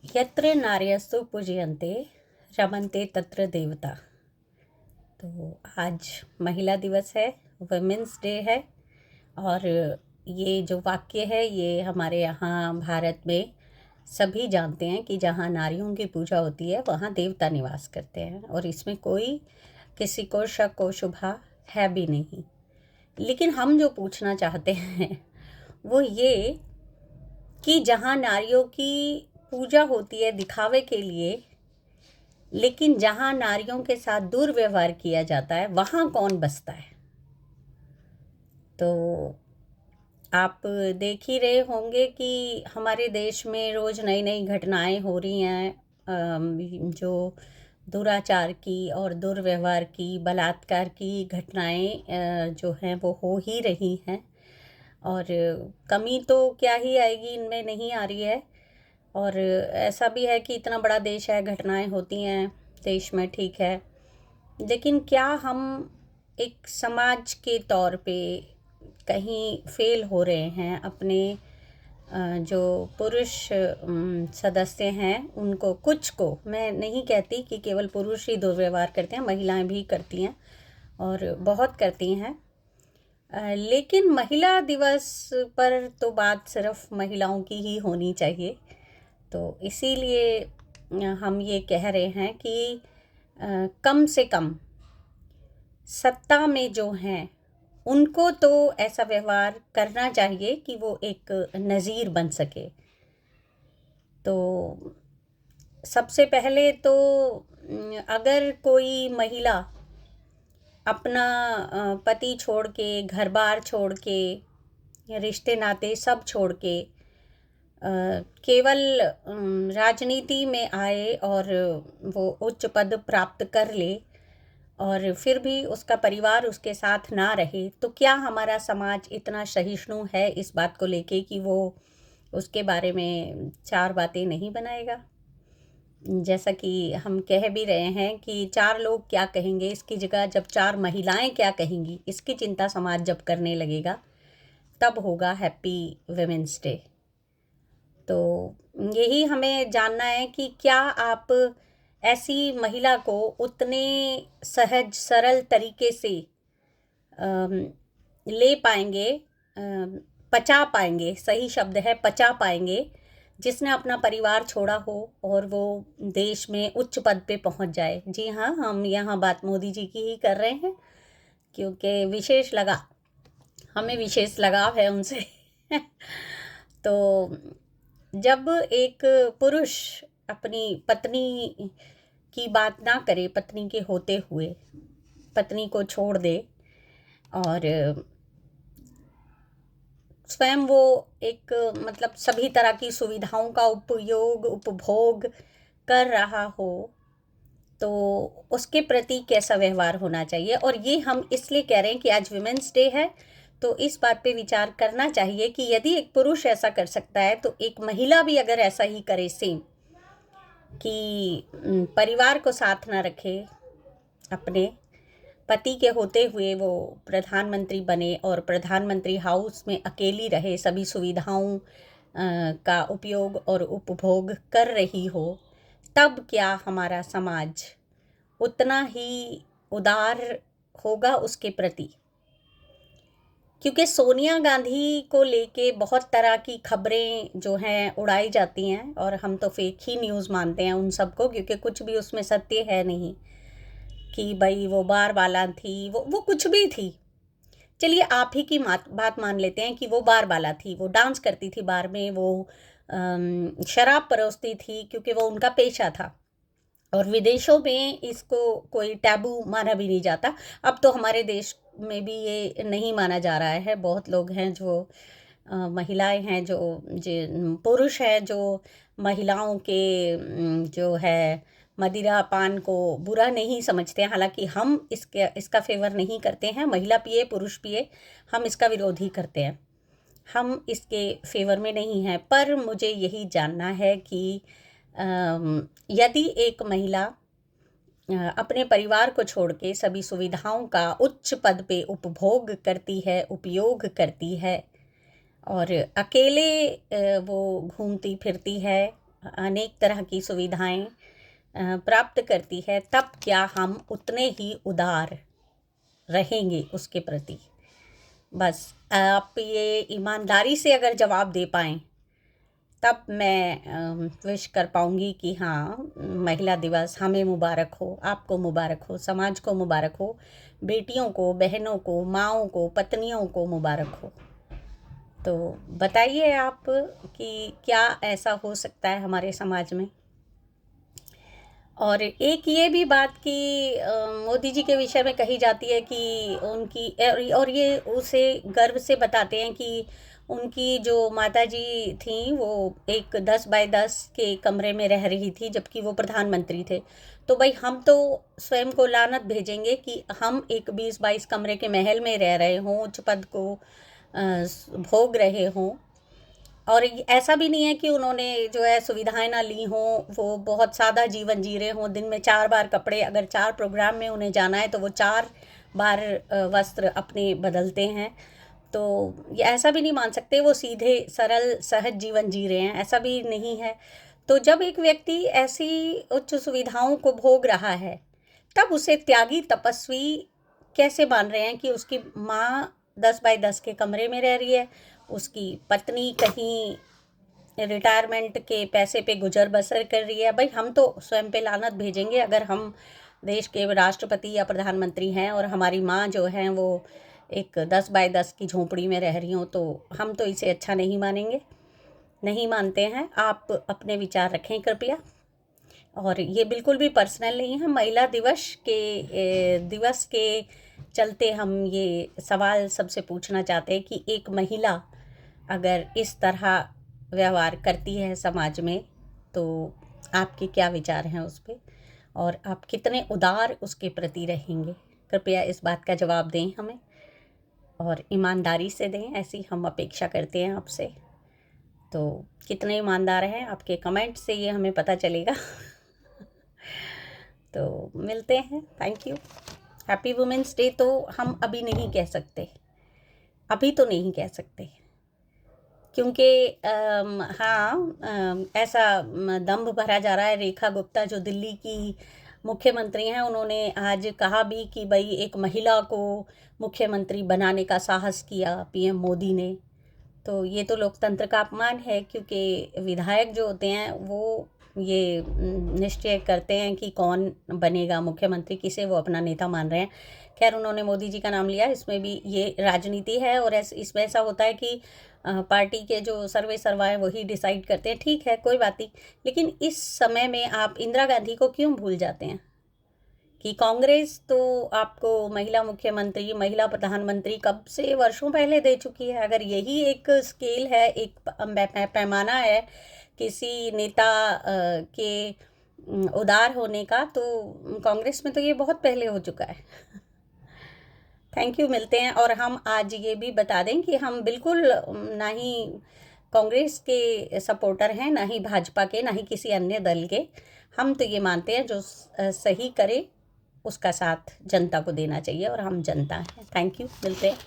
यत्र नार्यस्तु पूजयन्ते रमन्ते तत्र देवता। तो आज महिला दिवस है, वुमेंस डे है। और ये जो वाक्य है ये हमारे यहाँ भारत में सभी जानते हैं कि जहाँ नारियों की पूजा होती है वहाँ देवता निवास करते हैं, और इसमें कोई किसी को शक व शुबा है भी नहीं। लेकिन हम जो पूछना चाहते हैं वो ये कि जहाँ नारियों की पूजा होती है दिखावे के लिए, लेकिन जहाँ नारियों के साथ दुर्व्यवहार किया जाता है वहाँ कौन बसता है। तो आप देख ही रहे होंगे कि हमारे देश में रोज़ नई नई घटनाएं हो रही हैं, जो दुराचार की और दुर्व्यवहार की, बलात्कार की घटनाएं जो हैं वो हो ही रही हैं। और कमी तो क्या ही आएगी, इनमें नहीं आ रही है। और ऐसा भी है कि इतना बड़ा देश है, घटनाएं होती हैं देश में, ठीक है। लेकिन क्या हम एक समाज के तौर पे कहीं फेल हो रहे हैं अपने जो पुरुष सदस्य हैं उनको, कुछ को, मैं नहीं कहती कि केवल पुरुष ही दुर्व्यवहार करते हैं, महिलाएं भी करती हैं और बहुत करती हैं। लेकिन महिला दिवस पर तो बात सिर्फ महिलाओं की ही होनी चाहिए। तो इसीलिए हम ये कह रहे हैं कि कम से कम सत्ता में जो हैं उनको तो ऐसा व्यवहार करना चाहिए कि वो एक नज़ीर बन सके। तो सबसे पहले तो अगर कोई महिला अपना पति छोड़ के, घर बार छोड़ के, रिश्ते नाते सब छोड़ के केवल राजनीति में आए और वो उच्च पद प्राप्त कर ले और फिर भी उसका परिवार उसके साथ ना रहे, तो क्या हमारा समाज इतना सहिष्णु है इस बात को लेके कि वो उसके बारे में चार बातें नहीं बनाएगा। जैसा कि हम कह भी रहे हैं कि चार लोग क्या कहेंगे इसकी जगह जब चार महिलाएं क्या कहेंगी, इसकी चिंता समाज जब करने लगेगा तब होगा हैप्पी वुमेन्स डे। तो यही हमें जानना है कि क्या आप ऐसी महिला को उतने सहज सरल तरीके से ले पाएंगे, पचा पाएंगे, सही शब्द है पचा पाएंगे, जिसने अपना परिवार छोड़ा हो और वो देश में उच्च पद पे पहुंच जाए। जी हाँ, हम यहाँ बात मोदी जी की ही कर रहे हैं, क्योंकि हमें विशेष लगाव है उनसे। तो जब एक पुरुष अपनी पत्नी की बात ना करे, पत्नी के होते हुए पत्नी को छोड़ दे और स्वयं वो एक मतलब सभी तरह की सुविधाओं का उपभोग कर रहा हो, तो उसके प्रति कैसा व्यवहार होना चाहिए। और ये हम इसलिए कह रहे हैं कि आज वुमेन्स डे है, तो इस बात पे विचार करना चाहिए कि यदि एक पुरुष ऐसा कर सकता है तो एक महिला भी अगर ऐसा ही करे सेम, कि परिवार को साथ ना रखे, अपने पति के होते हुए वो प्रधानमंत्री बने और प्रधानमंत्री हाउस में अकेली रहे, सभी सुविधाओं का उपयोग और उपभोग कर रही हो, तब क्या हमारा समाज उतना ही उदार होगा उसके प्रति। क्योंकि सोनिया गांधी को लेके बहुत तरह की खबरें जो हैं उड़ाई जाती हैं, और हम तो फेक ही न्यूज़ मानते हैं उन सबको, क्योंकि कुछ भी उसमें सत्य है नहीं कि भाई वो बार बाला थी, वो कुछ भी थी। चलिए आप ही की बात मान लेते हैं कि वो बार बाला थी, वो डांस करती थी बार में, वो शराब परोसती थी क्योंकि वो उनका पेशा था, और विदेशों में इसको कोई टैबू माना भी नहीं जाता। अब तो हमारे देश में भी ये नहीं माना जा रहा है। बहुत लोग हैं जो महिलाएं हैं, जो पुरुष हैं जो महिलाओं के जो है मदिरा पान को बुरा नहीं समझते हैं। हालांकि हम इसका फेवर नहीं करते हैं, महिला पिए पुरुष पिए, हम इसका विरोध ही करते हैं, हम इसके फेवर में नहीं हैं। पर मुझे यही जानना है कि यदि एक महिला अपने परिवार को छोड़ के सभी सुविधाओं का उच्च पद पे उपभोग करती है, उपयोग करती है, और अकेले वो घूमती फिरती है, अनेक तरह की सुविधाएं प्राप्त करती है, तब क्या हम उतने ही उदार रहेंगे उसके प्रति? बस आप ये ईमानदारी से अगर जवाब दे पाएँ तब मैं विश कर पाऊँगी कि हाँ, महिला दिवस हमें मुबारक हो, आपको मुबारक हो, समाज को मुबारक हो, बेटियों को, बहनों को, माँओं को, पत्नियों को मुबारक हो। तो बताइए आप कि क्या ऐसा हो सकता है हमारे समाज में? और एक ये भी बात कि मोदी जी के विषय में कही जाती है कि उनकी और ये उसे गर्व से बताते हैं कि उनकी जो माताजी थीं वो एक 10 बाय 10 के कमरे में रह रही थी जबकि वो प्रधानमंत्री थे। तो भाई हम तो स्वयं को लानत भेजेंगे कि हम एक 20-22 कमरे के महल में रह रहे हों, उच्च पद को भोग रहे हों। और ऐसा भी नहीं है कि उन्होंने जो है सुविधाएं ना ली हों, वो बहुत सादा जीवन जी रहे हों, दिन में 4 बार कपड़े, अगर 4 प्रोग्राम में उन्हें जाना है तो वो 4 बार वस्त्र अपने बदलते हैं। तो ये ऐसा भी नहीं मान सकते वो सीधे सरल सहज जीवन जी रहे हैं, ऐसा भी नहीं है। तो जब एक व्यक्ति ऐसी उच्च सुविधाओं को भोग रहा है तब उसे त्यागी तपस्वी कैसे मान रहे हैं कि उसकी माँ 10 बाय 10 के कमरे में रह रही है, उसकी पत्नी कहीं रिटायरमेंट के पैसे पे गुजर बसर कर रही है। भाई हम तो स्वयं पे लानत भेजेंगे अगर हम देश के राष्ट्रपति या प्रधानमंत्री हैं और हमारी माँ जो हैं वो एक 10 बाय 10 की झोंपड़ी में रह रही हों, तो हम तो इसे अच्छा नहीं मानेंगे, नहीं मानते हैं। आप अपने विचार रखें कृपया। और ये बिल्कुल भी पर्सनल नहीं है, महिला दिवस के चलते हम ये सवाल सबसे पूछना चाहते हैं कि एक महिला अगर इस तरह व्यवहार करती है समाज में तो आपके क्या विचार हैं उस पर, और आप कितने उदार उसके प्रति रहेंगे? कृपया इस बात का जवाब दें हमें, और ईमानदारी से दें, ऐसी हम अपेक्षा करते हैं आपसे। तो कितने ईमानदार हैं आपके कमेंट से ये हमें पता चलेगा। तो मिलते हैं, thank you. Happy women's day तो हम अभी नहीं कह सकते, अभी तो नहीं कह सकते, क्योंकि ऐसा दंभ भरा जा रहा है। रेखा गुप्ता जो दिल्ली की मुख्यमंत्री हैं, उन्होंने आज कहा भी कि भाई एक महिला को मुख्यमंत्री बनाने का साहस किया पीएम मोदी ने। तो ये तो लोकतंत्र का अपमान है, क्योंकि विधायक जो होते हैं वो ये निश्चय करते हैं कि कौन बनेगा मुख्यमंत्री, किसे वो अपना नेता मान रहे हैं। खैर, उन्होंने मोदी जी का नाम लिया, इसमें भी ये राजनीति है और इसमें ऐसा होता है कि पार्टी के जो सर्वे सर्वा हैं वही डिसाइड करते हैं। ठीक है, कोई बात नहीं, लेकिन इस समय में आप इंदिरा गांधी को क्यों भूल जाते हैं कि कांग्रेस तो आपको महिला मुख्यमंत्री, महिला प्रधानमंत्री कब से वर्षों पहले दे चुकी है। अगर यही एक स्केल है, एक पैमाना है किसी नेता के उदार होने का, तो कांग्रेस में तो ये बहुत पहले हो चुका है। थैंक यू, मिलते हैं। और हम आज ये भी बता दें कि हम बिल्कुल ना ही कांग्रेस के सपोर्टर हैं, ना ही भाजपा के, ना ही किसी अन्य दल के। हम तो ये मानते हैं जो सही करे उसका साथ जनता को देना चाहिए, और हम जनता हैं। थैंक यू, मिलते हैं।